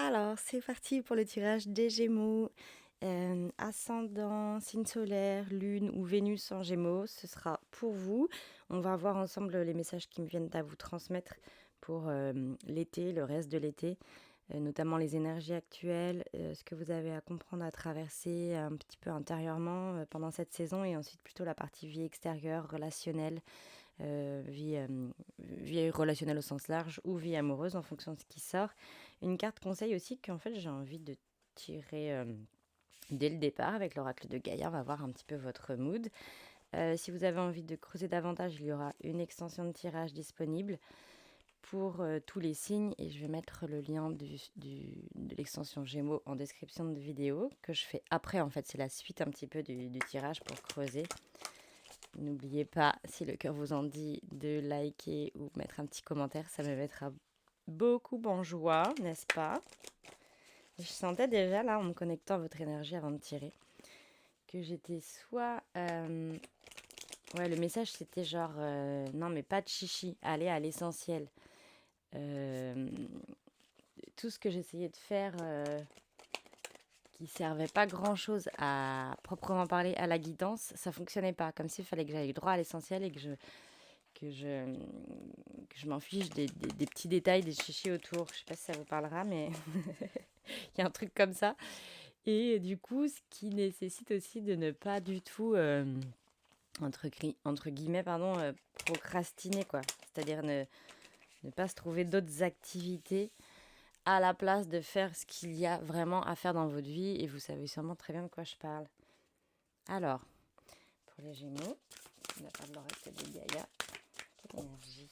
Alors, c'est parti pour le tirage des Gémeaux. Ascendant, signe solaire, lune ou Vénus en Gémeaux, ce sera pour vous. On va voir ensemble les messages qui me viennent à vous transmettre pour l'été, le reste de l'été, notamment les énergies actuelles, ce que vous avez à comprendre, à traverser un petit peu intérieurement pendant cette saison, et ensuite plutôt la partie vie extérieure, relationnelle, vie relationnelle au sens large ou vie amoureuse en fonction de ce qui sort. Une carte conseil aussi qu'en fait j'ai envie de tirer dès le départ avec l'oracle de Gaïa. On va voir un petit peu votre mood. Si vous avez envie de creuser davantage, il y aura une extension de tirage disponible pour tous les signes, et je vais mettre le lien de l'extension Gémeaux en description de vidéo que je fais après. En fait, c'est la suite un petit peu du tirage pour creuser. N'oubliez pas, si le cœur vous en dit, de liker ou mettre un petit commentaire, ça me mettra beaucoup en joie, n'est-ce pas? Je sentais déjà, là, en me connectant à votre énergie avant de tirer, que j'étais soit... Ouais, le message, c'était genre, non, mais pas de chichi, allez à l'essentiel. Tout ce que j'essayais de faire qui servait pas grand-chose à proprement parler à la guidance, ça fonctionnait pas. Comme s'il fallait que j'aille droit à l'essentiel et que je, que je m'en fiche des petits détails, des chichis autour. Je sais pas si ça vous parlera, mais il y a un truc comme ça. Et du coup, ce qui nécessite aussi de ne pas du tout, entre guillemets, pardon, procrastiner, quoi. C'est-à-dire ne pas se trouver d'autres activités à la place de faire ce qu'il y a vraiment à faire dans votre vie. Et vous savez sûrement très bien de quoi je parle. Alors, pour les Gémeaux, on n'a pas de l'oracle de Gaïa. Quelle énergie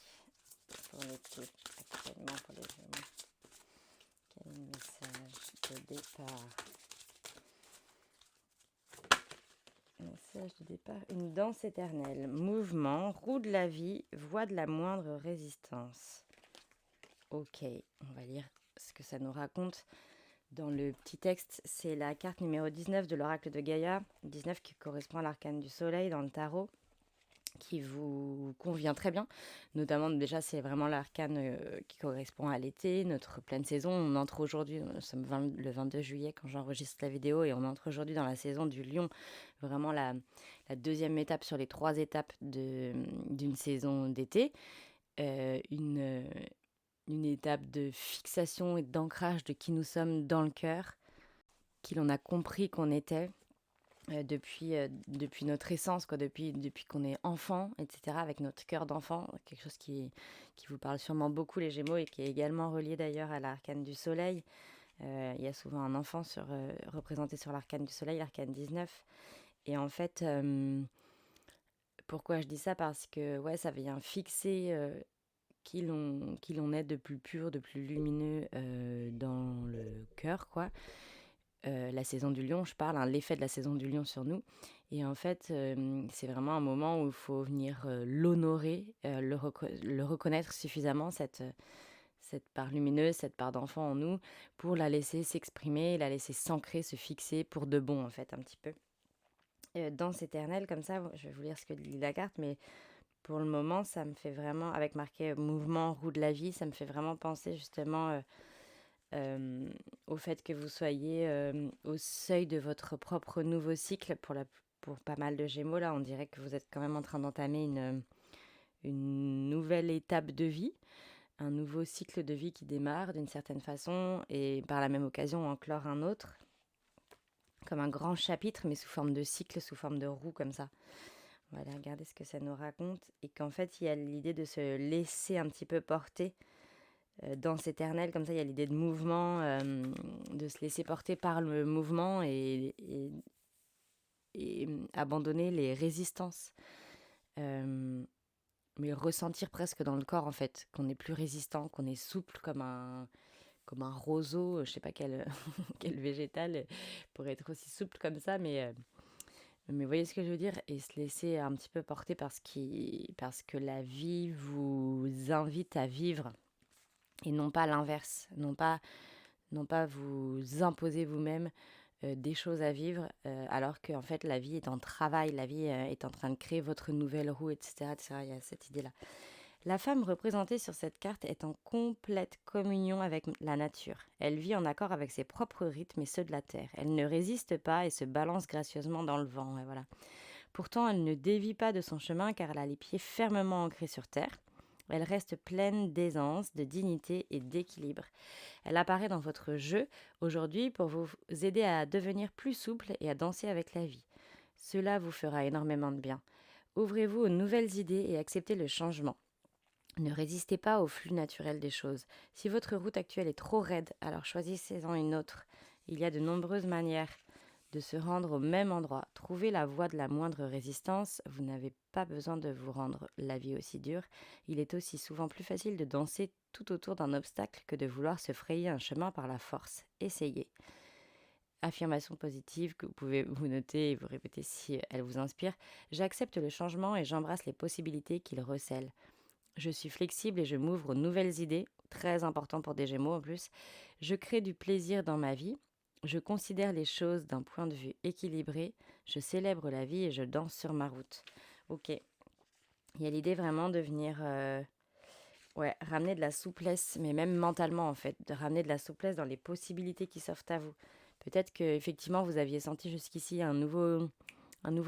pour l'été actuellement pour les Gémeaux? Quel message de départ? Message de départ, une danse éternelle, mouvement, roue de la vie, voie de la moindre résistance. Ok, on va lire ce que ça nous raconte. Dans le petit texte, c'est la carte numéro 19 de l'oracle de Gaïa, 19 qui correspond à l'arcane du soleil dans le tarot, qui vous convient très bien. Notamment, déjà, c'est vraiment l'arcane qui correspond à l'été, notre pleine saison. On entre aujourd'hui, nous sommes le 22 juillet quand j'enregistre la vidéo, et on entre aujourd'hui dans la saison du lion, vraiment la deuxième étape sur les 3 étapes d'une saison d'été. Une étape de fixation et d'ancrage de qui nous sommes dans le cœur, qui l'on a compris qu'on était depuis notre essence, quoi, depuis qu'on est enfant, etc., avec notre cœur d'enfant, quelque chose qui vous parle sûrement beaucoup, les Gémeaux, et qui est également relié d'ailleurs à l'arcane du soleil. Il y a souvent un enfant représenté sur l'arcane du soleil, l'arcane 19. Et en fait, pourquoi je dis ça? Parce que ouais, ça vient fixer qui l'on est de plus pur, de plus lumineux dans le cœur, quoi. La saison du lion, je parle, hein, l'effet de la saison du lion sur nous. Et en fait, c'est vraiment un moment où il faut venir l'honorer, le reconnaître suffisamment, cette part lumineuse, cette part d'enfant en nous, pour la laisser s'exprimer, la laisser s'ancrer, se fixer pour de bon, en fait, un petit peu. Danse éternelle, comme ça, je vais vous lire ce que dit la carte, mais pour le moment, ça me fait vraiment, avec marqué mouvement, roue de la vie, ça me fait vraiment penser justement au fait que vous soyez au seuil de votre propre nouveau cycle. Pour pas mal de Gémeaux, là, on dirait que vous êtes quand même en train d'entamer une nouvelle étape de vie, un nouveau cycle de vie qui démarre d'une certaine façon, et par la même occasion en clore un autre, comme un grand chapitre, mais sous forme de cycle, sous forme de roue, comme ça. On va aller regarder ce que ça nous raconte, et qu'en fait, il y a l'idée de se laisser un petit peu porter. Danse éternelle, comme ça, il y a l'idée de mouvement, de se laisser porter par le mouvement, et abandonner les résistances. Mais ressentir presque dans le corps, en fait, qu'on est plus résistant, qu'on est souple comme un roseau, je sais pas quel, quel végétal pourrait être aussi souple comme ça, mais vous voyez ce que je veux dire? Et se laisser un petit peu porter parce que la vie vous invite à vivre, et non pas l'inverse, non pas vous imposer vous-même des choses à vivre, alors qu'en fait la vie est en travail, la vie est en train de créer votre nouvelle roue, etc., etc. Il y a cette idée-là. La femme représentée sur cette carte est en complète communion avec la nature. Elle vit en accord avec ses propres rythmes et ceux de la terre. Elle ne résiste pas et se balance gracieusement dans le vent. Et voilà. Pourtant, elle ne dévie pas de son chemin car elle a les pieds fermement ancrés sur terre. Elle reste pleine d'aisance, de dignité et d'équilibre. Elle apparaît dans votre jeu aujourd'hui pour vous aider à devenir plus souple et à danser avec la vie. Cela vous fera énormément de bien. Ouvrez-vous aux nouvelles idées et acceptez le changement. Ne résistez pas au flux naturel des choses. Si votre route actuelle est trop raide, alors choisissez-en une autre. Il y a de nombreuses manières de se rendre au même endroit. Trouvez la voie de la moindre résistance. Vous n'avez pas besoin de vous rendre la vie aussi dure. Il est aussi souvent plus facile de danser tout autour d'un obstacle que de vouloir se frayer un chemin par la force. Essayez. Affirmation positive que vous pouvez vous noter et vous répéter si elle vous inspire. J'accepte le changement et j'embrasse les possibilités qu'il recèle. Je suis flexible et je m'ouvre aux nouvelles idées, très important pour des Gémeaux en plus. Je crée du plaisir dans ma vie. Je considère les choses d'un point de vue équilibré. Je célèbre la vie et je danse sur ma route. Ok. Il y a l'idée vraiment de venir ramener de la souplesse, mais même mentalement en fait, de ramener de la souplesse dans les possibilités qui s'offrent à vous. Peut-être que effectivement vous aviez senti jusqu'ici un nouveau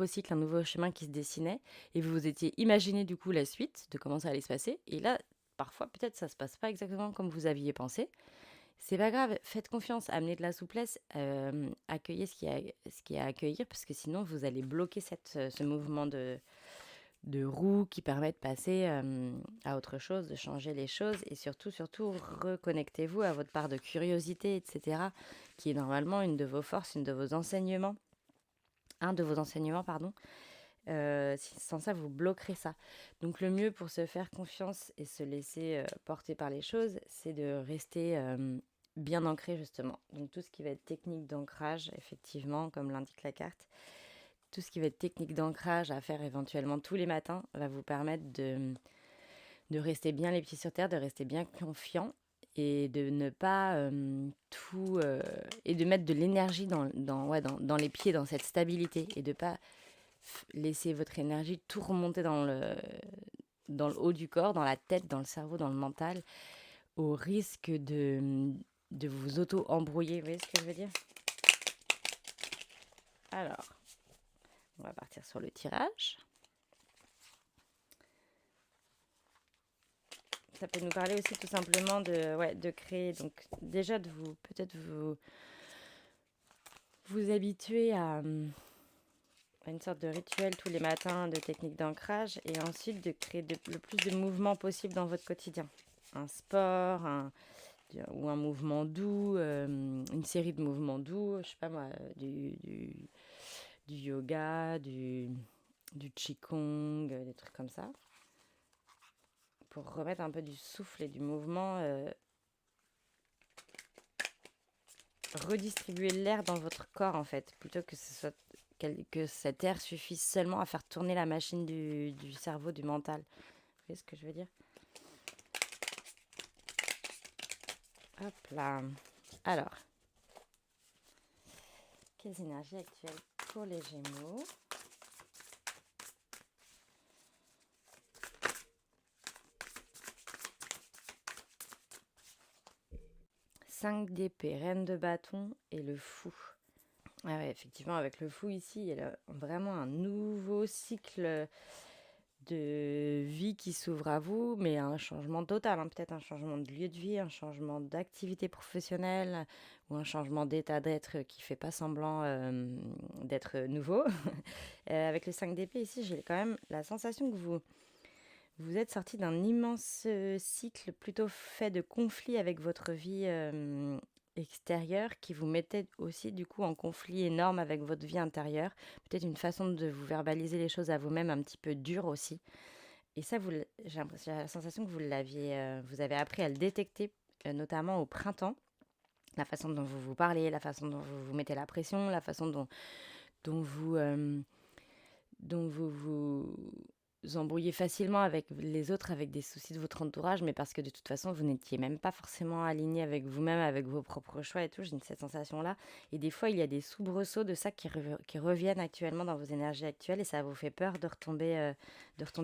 cycle, un nouveau chemin qui se dessinait, et vous vous étiez imaginé du coup la suite de comment ça allait se passer. Et là, parfois, peut-être ça se passe pas exactement comme vous aviez pensé. C'est pas grave, faites confiance, amenez de la souplesse, accueillez ce qui est à accueillir, parce que sinon vous allez bloquer ce mouvement de roue qui permet de passer à autre chose, de changer les choses, et surtout, reconnectez-vous à votre part de curiosité, etc., qui est normalement une de vos forces, un de vos enseignements, pardon. Sans ça, vous bloquerez ça. Donc le mieux pour se faire confiance et se laisser porter par les choses, c'est de rester bien ancré justement. Donc tout ce qui va être technique d'ancrage, effectivement, comme l'indique la carte, tout ce qui va être technique d'ancrage à faire éventuellement tous les matins va vous permettre de rester bien les pieds sur terre, de rester bien confiant et de ne pas et de mettre de l'énergie dans les pieds, dans cette stabilité, et de pas laisser votre énergie tout remonter dans le haut du corps, dans la tête, dans le cerveau, dans le mental, au risque de vous auto-embrouiller. Vous voyez ce que je veux dire? Alors, on va partir sur le tirage. Ça peut nous parler aussi tout simplement de créer, donc déjà de vous habituer à une sorte de rituel tous les matins de technique d'ancrage, et ensuite de créer le plus de mouvements possible dans votre quotidien. Un sport, ou un mouvement doux, une série de mouvements doux, je sais pas moi, du yoga, du qigong, des trucs comme ça, pour remettre un peu du souffle et du mouvement, redistribuer l'air dans votre corps en fait, plutôt que que cet air suffise seulement à faire tourner la machine du cerveau, du mental. Vous voyez ce que je veux dire? Hop là. Alors, quelles énergies actuelles pour les Gémeaux? Cinq d'épée, reine de bâton et le fou. Ah ouais, effectivement, avec le fou ici, il y a vraiment un nouveau cycle de vie qui s'ouvre à vous, mais un changement total, hein. Peut-être un changement de lieu de vie, un changement d'activité professionnelle, ou un changement d'état d'être qui fait pas semblant d'être nouveau. Avec le 5 d'épée ici, j'ai quand même la sensation que vous êtes sorti d'un immense cycle plutôt fait de conflits avec votre vie extérieure, qui vous mettait aussi du coup en conflit énorme avec votre vie intérieure. Peut-être une façon de vous verbaliser les choses à vous-même un petit peu dure aussi. Et ça, j'ai la sensation que vous avez appris à le détecter, notamment au printemps. La façon dont vous vous parlez, la façon dont vous vous mettez la pression, la façon dont vous embrouiller facilement avec les autres, avec des soucis de votre entourage, mais parce que de toute façon, vous n'étiez même pas forcément aligné avec vous-même, avec vos propres choix et tout. J'ai cette sensation-là. Et des fois, il y a des soubresauts de ça qui reviennent actuellement dans vos énergies actuelles et ça vous fait peur de retomber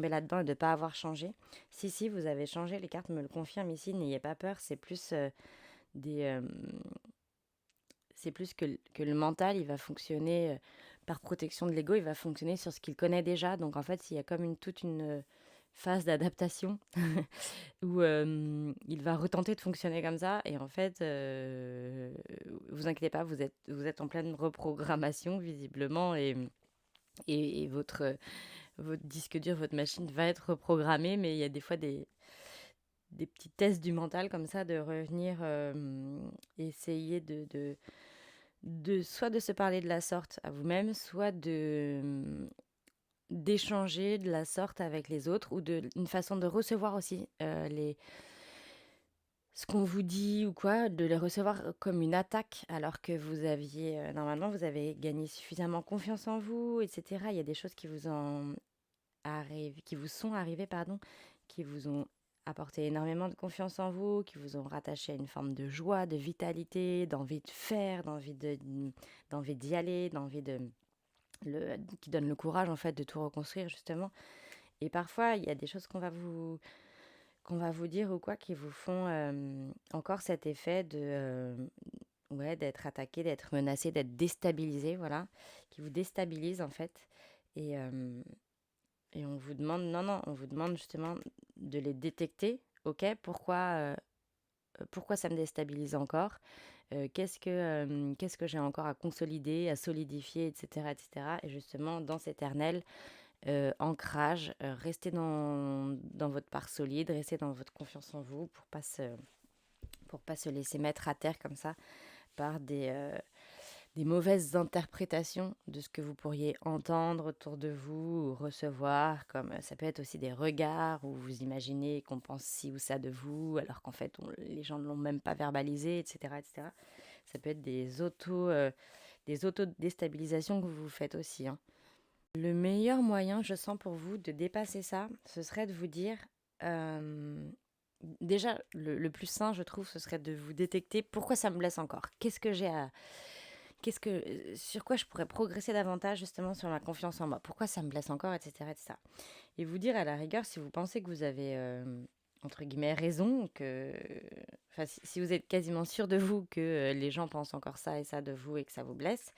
là-dedans et de ne pas avoir changé. Si, si, vous avez changé. Les cartes me le confirment ici. N'ayez pas peur. C'est plus des... c'est plus que le mental, il va fonctionner par protection de l'ego, il va fonctionner sur ce qu'il connaît déjà. Donc en fait, il y a comme toute une phase d'adaptation où il va retenter de fonctionner comme ça. Et en fait, vous inquiétez pas, vous êtes en pleine reprogrammation visiblement et votre disque dur, votre machine va être reprogrammée. Mais il y a des fois des petits tests du mental comme ça, de revenir essayer soit de se parler de la sorte à vous-même, soit d'échanger de la sorte avec les autres, ou une façon de recevoir aussi ce qu'on vous dit ou quoi, de les recevoir comme une attaque, alors que vous aviez, normalement, vous avez gagné suffisamment confiance en vous, etc. Il y a des choses qui vous sont arrivées, pardon, qui vous ont apporté énormément de confiance en vous, qui vous ont rattaché à une forme de joie, de vitalité, d'envie de faire, d'envie d'y aller, qui donne le courage en fait de tout reconstruire justement. Et parfois, il y a des choses qu'on va vous dire ou quoi qui vous font encore cet effet ouais, d'être attaqué, d'être menacé, d'être déstabilisé, voilà, qui vous déstabilise en fait. Et, et on vous demande, non, on vous demande justement de les détecter. Ok, pourquoi ça me déstabilise encore? Qu'est-ce que j'ai encore à consolider, à solidifier, etc., etc. Et cetera. Et justement, dans cet éternel ancrage, restez dans votre part solide, restez dans votre confiance en vous pour pas se laisser mettre à terre comme ça par des mauvaises interprétations de ce que vous pourriez entendre autour de vous ou recevoir, comme ça peut être aussi des regards où vous imaginez qu'on pense ci ou ça de vous, alors qu'en fait les gens ne l'ont même pas verbalisé, etc., etc. Ça peut être des auto-déstabilisations que vous vous faites aussi, hein. Le meilleur moyen, je sens pour vous, de dépasser ça, ce serait de vous dire... déjà, le plus sain, je trouve, ce serait de vous détecter pourquoi ça me blesse encore. Sur quoi je pourrais progresser davantage justement sur ma confiance en moi. Pourquoi ça me blesse encore, etc., etc. Et vous dire à la rigueur si vous pensez que vous avez, entre guillemets, raison, enfin, si vous êtes quasiment sûr de vous que les gens pensent encore ça et ça de vous et que ça vous blesse,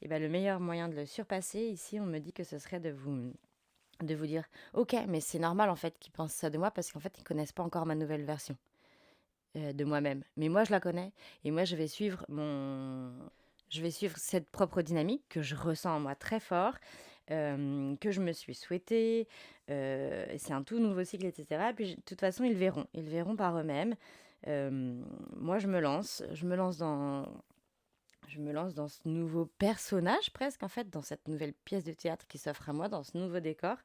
et ben le meilleur moyen de le surpasser, ici, on me dit que ce serait de vous dire, ok, mais c'est normal en fait qu'ils pensent ça de moi parce qu'en fait, ils connaissent pas encore ma nouvelle version de moi-même. Mais moi, je la connais et moi, je vais suivre cette propre dynamique que je ressens en moi très fort, que je me suis souhaitée. C'est un tout nouveau cycle, etc. Et puis, de toute façon, ils verront par eux-mêmes. Moi, je me lance dans ce nouveau personnage presque, en fait, dans cette nouvelle pièce de théâtre qui s'offre à moi, dans ce nouveau décor.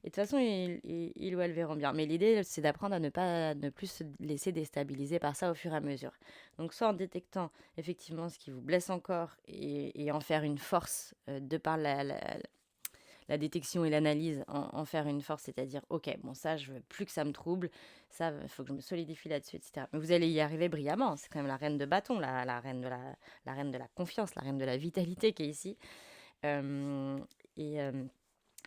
Et de toute façon, ils ou elles verront bien. Mais l'idée, c'est d'apprendre à ne plus se laisser déstabiliser par ça au fur et à mesure. Donc, soit en détectant effectivement ce qui vous blesse encore et en faire une force de par la détection et l'analyse, en faire une force, c'est-à-dire, ok, bon, ça, je veux plus que ça me trouble, ça, il faut que je me solidifie là-dessus, etc. Mais vous allez y arriver brillamment. C'est quand même la reine de bâton, la reine de la confiance, la reine de la vitalité qui est ici. Euh, et, euh,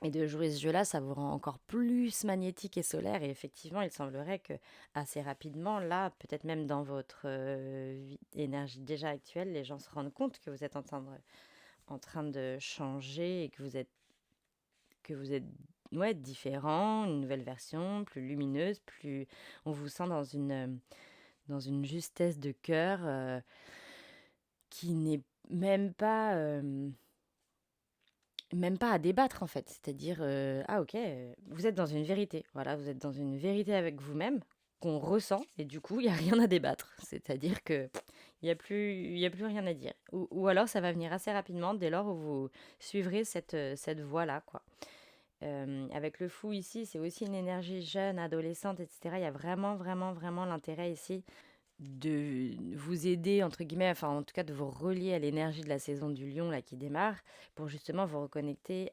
et de jouer ce jeu-là, ça vous rend encore plus magnétique et solaire. Et effectivement, il semblerait que assez rapidement, là, peut-être même dans votre énergie déjà actuelle, les gens se rendent compte que vous êtes en train de changer et que vous êtes ouais, différent, une nouvelle version, plus lumineuse, plus... On vous sent dans une justesse de cœur qui n'est même pas à débattre en fait. C'est-à-dire, ah ok, vous êtes dans une vérité. Voilà, vous êtes dans une vérité avec vous-même qu'on ressent et du coup, il n'y a rien à débattre. C'est-à-dire que il y a plus rien à dire. Ou alors, ça va venir assez rapidement dès lors où vous suivrez cette voie-là, quoi. Avec le fou ici, c'est aussi une énergie jeune, adolescente, etc. Il y a vraiment, vraiment, vraiment l'intérêt ici de vous aider, entre guillemets, enfin en tout cas de vous relier à l'énergie de la saison du lion là qui démarre, pour justement vous reconnecter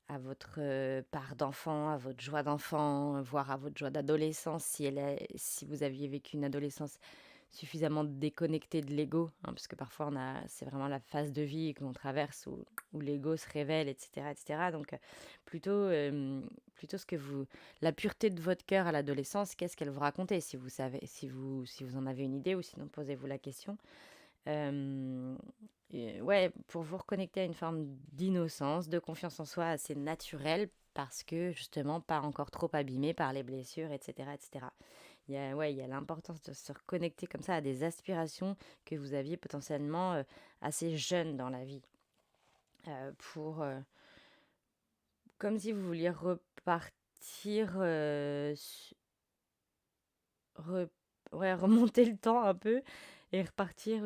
à votre part d'enfant, à votre joie d'enfant, voire à votre joie d'adolescence, si vous aviez vécu une adolescence suffisamment déconnectée de l'ego, hein, parce que parfois c'est vraiment la phase de vie qu'on traverse où l'ego se révèle, etc., etc. Donc plutôt la pureté de votre cœur à l'adolescence, qu'est-ce qu'elle vous racontait, si vous savez, si vous en avez une idée, ou sinon posez-vous la question. Ouais, pour vous reconnecter à une forme d'innocence, de confiance en soi assez naturelle, parce que justement pas encore trop abîmé par les blessures, etc., etc. Il y a l'importance de se reconnecter comme ça à des aspirations que vous aviez potentiellement assez jeunes dans la vie, pour comme si vous vouliez repartir, re- ouais, remonter le temps un peu et repartir.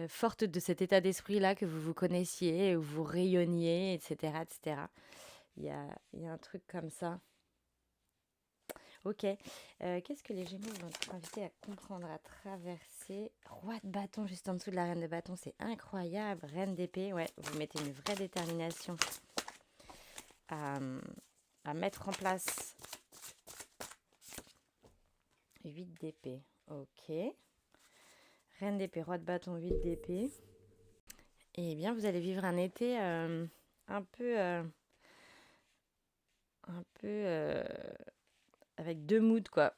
Forte de cet état d'esprit-là, que vous vous connaissiez, où vous rayonniez, etc., etc. Il y a un truc comme ça. Ok. Qu'est-ce que les Gémeaux vont être invités à comprendre, à traverser? Roi de bâton juste en dessous de la reine de bâton, c'est incroyable. Reine d'épée, ouais, vous mettez une vraie détermination à, à mettre en place. 8 d'épée, ok. Reine d'épée, roi de bâton, 8 d'épée. Eh bien, vous allez vivre un été un peu... avec deux moods, quoi.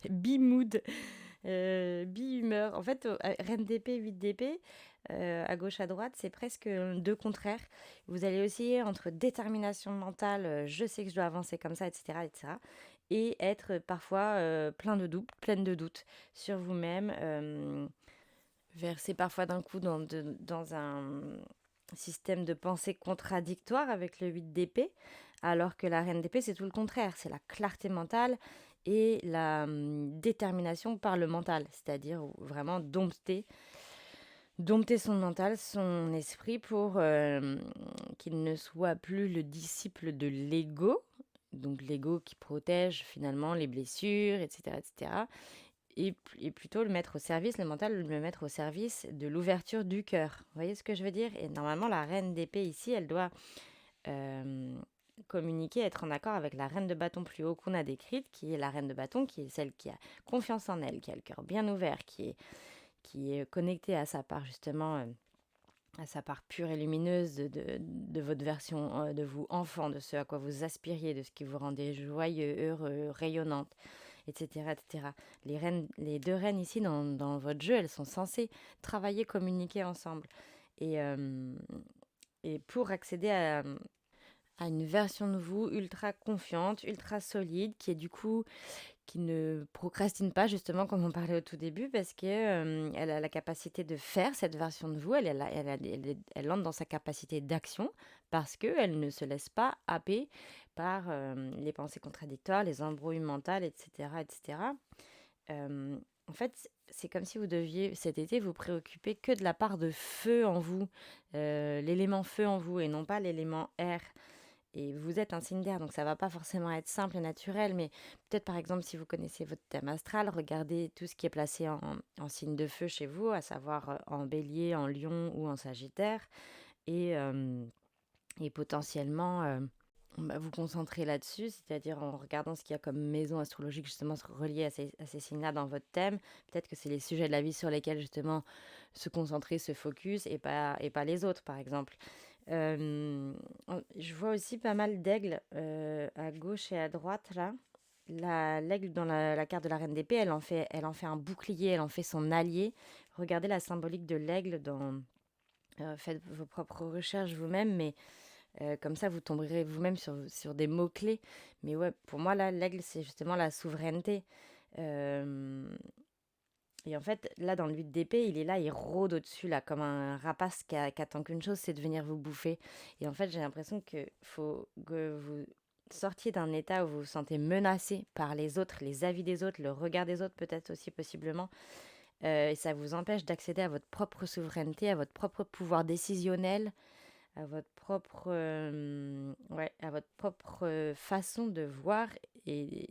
Bi-mood, bi-humeur. En fait, reine d'épée, 8 d'épée, à gauche, à droite, c'est presque deux contraires. Vous allez osciller entre détermination mentale, je sais que je dois avancer comme ça, etc., etc., et être parfois pleine de doutes sur vous-même, versé parfois d'un coup dans un système de pensée contradictoire avec le 8 d'épée, alors que la reine d'épée, c'est tout le contraire. C'est la clarté mentale et la détermination par le mental, c'est-à-dire vraiment dompter son mental, son esprit, pour qu'il ne soit plus le disciple de l'ego, donc l'ego qui protège finalement les blessures, etc., etc., et plutôt le mettre au service, le mental, le mettre au service de l'ouverture du cœur. Vous voyez ce que je veux dire? Et normalement, la reine d'épée ici, elle doit communiquer, être en accord avec la reine de bâton plus haut qu'on a décrite, qui est la reine de bâton, qui est celle qui a confiance en elle, qui a le cœur bien ouvert, qui est connectée à sa part justement, à sa part pure et lumineuse de votre version de vous enfant, de ce à quoi vous aspiriez, de ce qui vous rendait joyeux, heureux, rayonnante, etc., etc. Les deux reines ici dans votre jeu, elles sont censées travailler, communiquer ensemble. Et, euh, et pour accéder à une version de vous ultra confiante, ultra solide, qui est du coup qui ne procrastine pas, justement, comme on parlait au tout début, parce que elle a la capacité de faire cette version de vous, elle entre dans sa capacité d'action, parce qu'elle ne se laisse pas happer par les pensées contradictoires, les embrouilles mentales, etc., etc. En fait, c'est comme si vous deviez cet été vous préoccuper que de la part de feu en vous, l'élément feu en vous, et non pas l'élément air. Et vous êtes un signe d'air, donc ça va pas forcément être simple et naturel, mais peut-être par exemple si vous connaissez votre thème astral, regardez tout ce qui est placé en signe de feu chez vous, à savoir en bélier, en lion ou en sagittaire, et, euh, et potentiellement vous concentrer là-dessus, c'est-à-dire en regardant ce qu'il y a comme maison astrologique justement reliée à ces signes-là dans votre thème. Peut-être que c'est les sujets de la vie sur lesquels justement se concentrer, se focus, et pas les autres par exemple. Je vois aussi pas mal d'aigles à gauche et à droite là. L'aigle dans la carte de la reine d'épée, elle en fait un bouclier, elle en fait son allié. Regardez la symbolique de l'aigle dans... faites vos propres recherches vous-même, mais comme ça vous tomberez vous-même sur des mots-clés. Mais ouais, pour moi là, l'aigle c'est justement la souveraineté. Euh, et en fait, là, dans le 8 d'épée, il est là, il rôde au-dessus, là, comme un rapace qui attend qu'une chose, c'est de venir vous bouffer. Et en fait, j'ai l'impression que faut que vous sortiez d'un état où vous vous sentez menacé par les autres, les avis des autres, le regard des autres, peut-être aussi, possiblement. Et ça vous empêche d'accéder à votre propre souveraineté, à votre propre pouvoir décisionnel, à votre propre façon de voir et,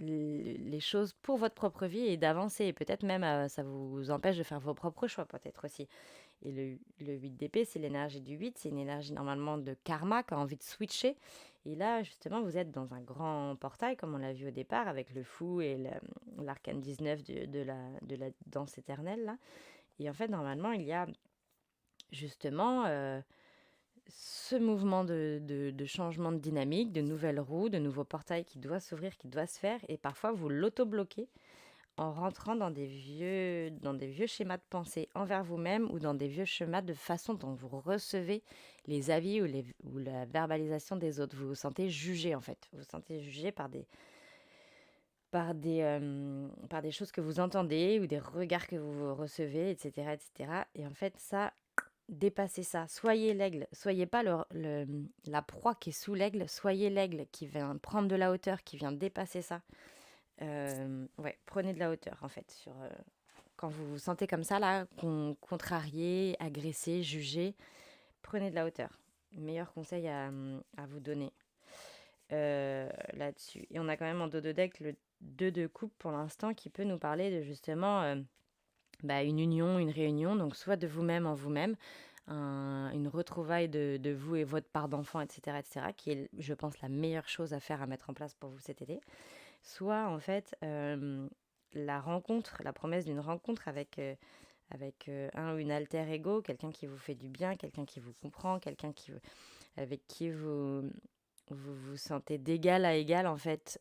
les choses pour votre propre vie et d'avancer. Et peut-être même, ça vous empêche de faire vos propres choix, peut-être aussi. Et le 8 d'épée, c'est l'énergie du 8, c'est une énergie normalement de karma qui a envie de switcher. Et là, justement, vous êtes dans un grand portail, comme on l'a vu au départ, avec le fou et l'arcane 19 de la danse éternelle, là. Et en fait, normalement, il y a justement ce mouvement de changement de dynamique, de nouvelles roues, de nouveaux portails qui doit s'ouvrir, qui doit se faire. Et parfois, vous l'auto-bloquez en rentrant dans des vieux schémas de pensée envers vous-même ou dans des vieux schémas de façon dont vous recevez les avis ou la verbalisation des autres. Vous vous sentez jugé, en fait. Vous vous sentez jugé par des choses que vous entendez ou des regards que vous recevez, etc., etc. Et en fait, ça, dépassez ça. Soyez l'aigle. Soyez pas la proie qui est sous l'aigle. Soyez l'aigle qui vient prendre de la hauteur, qui vient dépasser ça. Ouais, prenez de la hauteur, en fait, quand vous vous sentez comme ça, là, contrarié, agressé, jugé, prenez de la hauteur. Meilleur conseil à vous donner là-dessus. Et on a quand même en dos de deck le 2 de coupe pour l'instant qui peut nous parler de justement une union, une réunion, donc soit de vous-même en vous-même, une retrouvaille de vous et votre part d'enfant, etc., etc., qui est, je pense, la meilleure chose à faire, à mettre en place pour vous cet été. Soit, en fait, la rencontre, la promesse d'une rencontre avec un ou une alter ego, quelqu'un qui vous fait du bien, quelqu'un qui vous comprend, avec qui vous sentez d'égal à égal, en fait.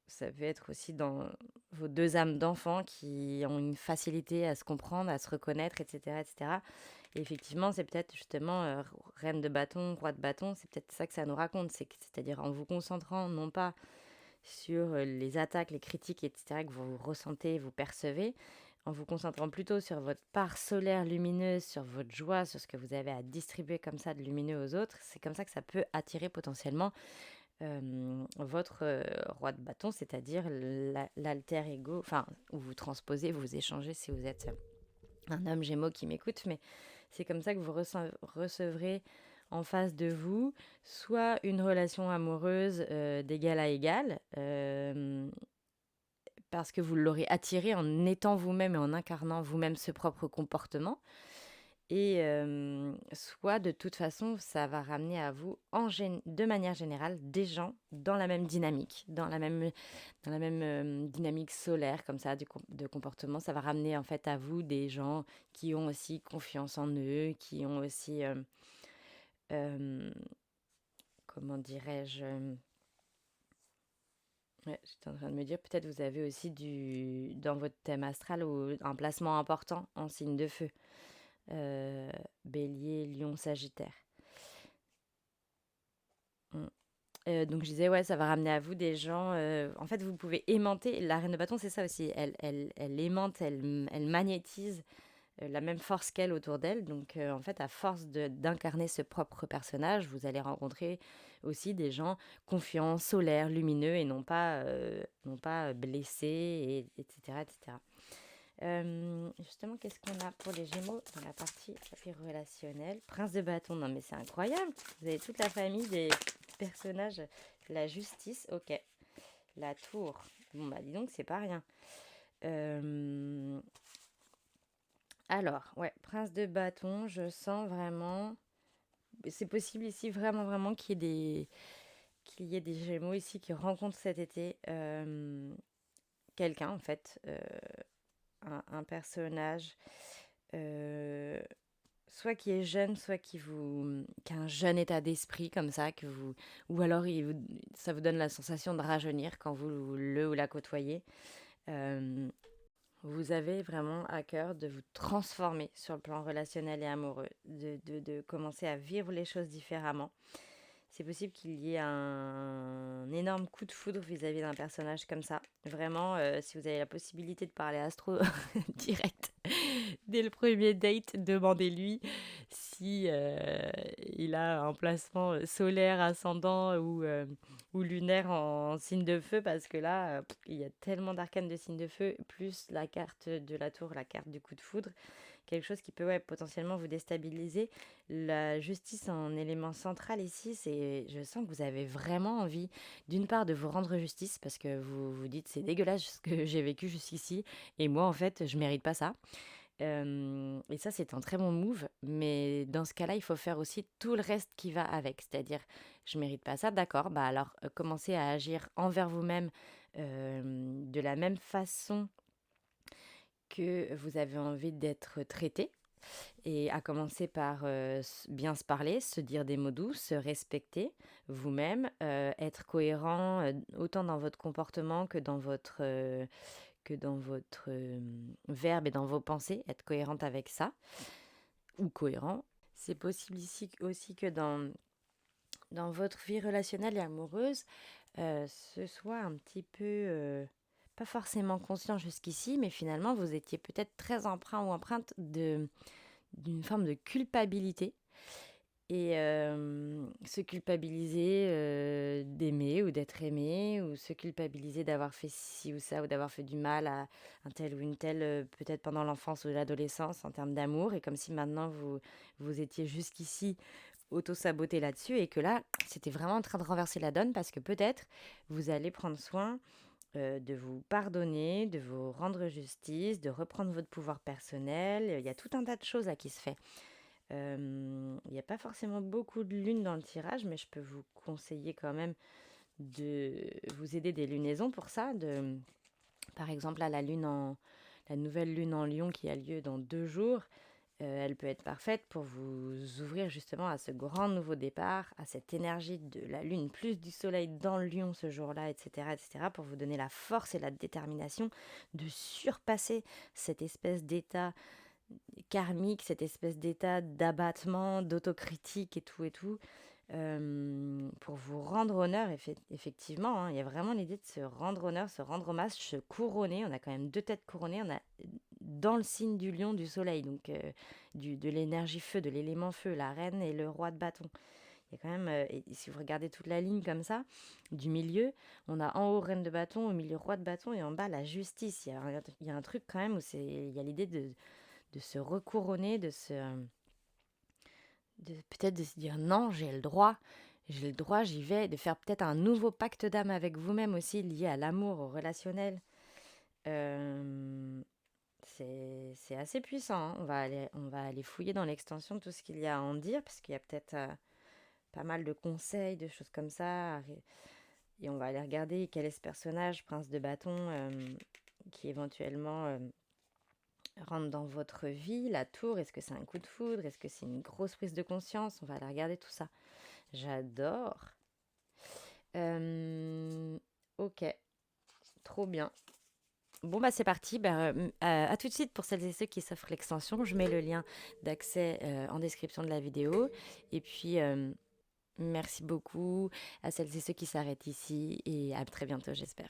Ça peut être aussi dans vos deux âmes d'enfants qui ont une facilité à se comprendre, à se reconnaître, etc., etc. Et effectivement, c'est peut-être justement reine de bâton, roi de bâton, c'est peut-être ça que ça nous raconte, c'est-à-dire en vous concentrant non pas sur les attaques, les critiques, etc., que vous ressentez, vous percevez, en vous concentrant plutôt sur votre part solaire lumineuse, sur votre joie, sur ce que vous avez à distribuer comme ça de lumineux aux autres. C'est comme ça que ça peut attirer potentiellement votre roi de bâton, c'est-à-dire l'alter ego, enfin, où vous transposez, vous échangez si vous êtes un homme Gémeaux qui m'écoute, mais c'est comme ça que vous recevrez en face de vous soit une relation amoureuse d'égal à égal, parce que vous l'aurez attiré en étant vous-même et en incarnant vous-même ce propre comportement, et soit de toute façon, ça va ramener à vous, de manière générale, des gens dans la même dynamique, dans la même dynamique solaire, comme ça, de comportement. Ça va ramener en fait à vous des gens qui ont aussi confiance en eux, qui ont aussi, comment dirais-je, ouais, j'étais en train de me dire, peut-être vous avez aussi dans votre thème astral un placement important en signe de feu. Bélier, Lion, Sagittaire. Donc je disais, ouais, ça va ramener à vous des gens. En fait, vous pouvez aimanter. La reine de bâton, c'est ça aussi. Elle aimante, elle magnétise la même force qu'elle autour d'elle. Donc en fait, à force d'incarner ce propre personnage, vous allez rencontrer aussi des gens confiants, solaires, lumineux et non pas blessés, etc., etc. Justement, qu'est-ce qu'on a pour les Gémeaux dans la partie relationnelle? Prince de bâton, non mais c'est incroyable. Vous avez toute la famille des personnages. La justice, ok. La tour. Bon bah dis donc, c'est pas rien. Alors, ouais, prince de bâton, je sens vraiment... C'est possible ici vraiment, vraiment qu'il y ait des Gémeaux ici qui rencontrent cet été quelqu'un en fait. Un personnage soit qui est jeune, soit qui a un jeune état d'esprit comme ça, ou alors ça vous donne la sensation de rajeunir quand vous le ou la côtoyez. Vous avez vraiment à cœur de vous transformer sur le plan relationnel et amoureux, de commencer à vivre les choses différemment. C'est possible qu'il y ait un énorme coup de foudre vis-à-vis d'un personnage comme ça. Vraiment, si vous avez la possibilité de parler astro direct, Dès le premier date, demandez-lui si il a un placement solaire, ascendant ou lunaire en signe de feu, parce que là, il y a tellement d'arcanes de signes de feu, plus la carte de la tour, la carte du coup de foudre, quelque chose qui peut potentiellement vous déstabiliser. La justice en élément central ici, c'est, je sens que vous avez vraiment envie, d'une part, de vous rendre justice, parce que vous vous dites, c'est dégueulasse ce que j'ai vécu jusqu'ici, et moi, en fait, je mérite pas ça. Et ça, c'est un très bon move, mais dans ce cas-là, il faut faire aussi tout le reste qui va avec. C'est-à-dire, je mérite pas ça, d'accord, bah alors commencez à agir envers vous-même de la même façon que vous avez envie d'être traité. Et à commencer par bien se parler, se dire des mots doux, se respecter vous-même, être cohérent autant dans votre comportement que dans votre verbe et dans vos pensées, être cohérente avec ça, ou cohérent. C'est possible ici aussi que dans votre vie relationnelle et amoureuse, ce soit un petit peu, pas forcément conscient jusqu'ici, mais finalement, vous étiez peut-être très empreint ou empreinte d'une forme de culpabilité. Et se culpabiliser d'aimer ou d'être aimé, ou se culpabiliser d'avoir fait ci ou ça, ou d'avoir fait du mal à un tel ou une telle, peut-être pendant l'enfance ou l'adolescence, en termes d'amour, et comme si maintenant vous étiez jusqu'ici auto-saboté là-dessus, et que là, c'était vraiment en train de renverser la donne, parce que peut-être vous allez prendre soin de vous pardonner, de vous rendre justice, de reprendre votre pouvoir personnel. Il y a tout un tas de choses à qui se fait. Il n'y a pas forcément beaucoup de lunes dans le tirage, mais je peux vous conseiller quand même de vous aider des lunaisons pour ça. Par exemple, là, la nouvelle lune en Lion qui a lieu dans 2 jours, elle peut être parfaite pour vous ouvrir justement à ce grand nouveau départ, à cette énergie de la lune plus du soleil dans le Lion ce jour-là, etc., etc., pour vous donner la force et la détermination de surpasser cette espèce d'état karmique, cette espèce d'état d'abattement, d'autocritique et tout, pour vous rendre honneur, effectivement, hein, il y a vraiment l'idée de se rendre honneur, se rendre hommage, se couronner. On a quand même 2 têtes couronnées, on a dans le signe du lion du soleil, donc de l'énergie feu, de l'élément feu, la reine et le roi de bâton. Il y a quand même, et si vous regardez toute la ligne comme ça, du milieu, on a en haut reine de bâton, au milieu roi de bâton, et en bas la justice. Il y a un truc quand même où il y a l'idée de se recouronner, peut-être de se dire non, j'ai le droit, j'y vais, de faire peut-être un nouveau pacte d'âme avec vous-même aussi, lié à l'amour, au relationnel. Euh, c'est assez puissant, hein. On va aller fouiller dans l'extension de tout ce qu'il y a à en dire, parce qu'il y a peut-être pas mal de conseils, de choses comme ça. Et on va aller regarder quel est ce personnage, prince de bâton, qui éventuellement rentre dans votre vie. La tour, est-ce que c'est un coup de foudre? Est-ce que c'est une grosse prise de conscience? On va aller regarder tout ça. J'adore. Ok, trop bien. Bon, bah c'est parti. À tout de suite pour celles et ceux qui s'offrent l'extension. Je mets le lien d'accès en description de la vidéo. Et puis, merci beaucoup à celles et ceux qui s'arrêtent ici. Et à très bientôt, j'espère.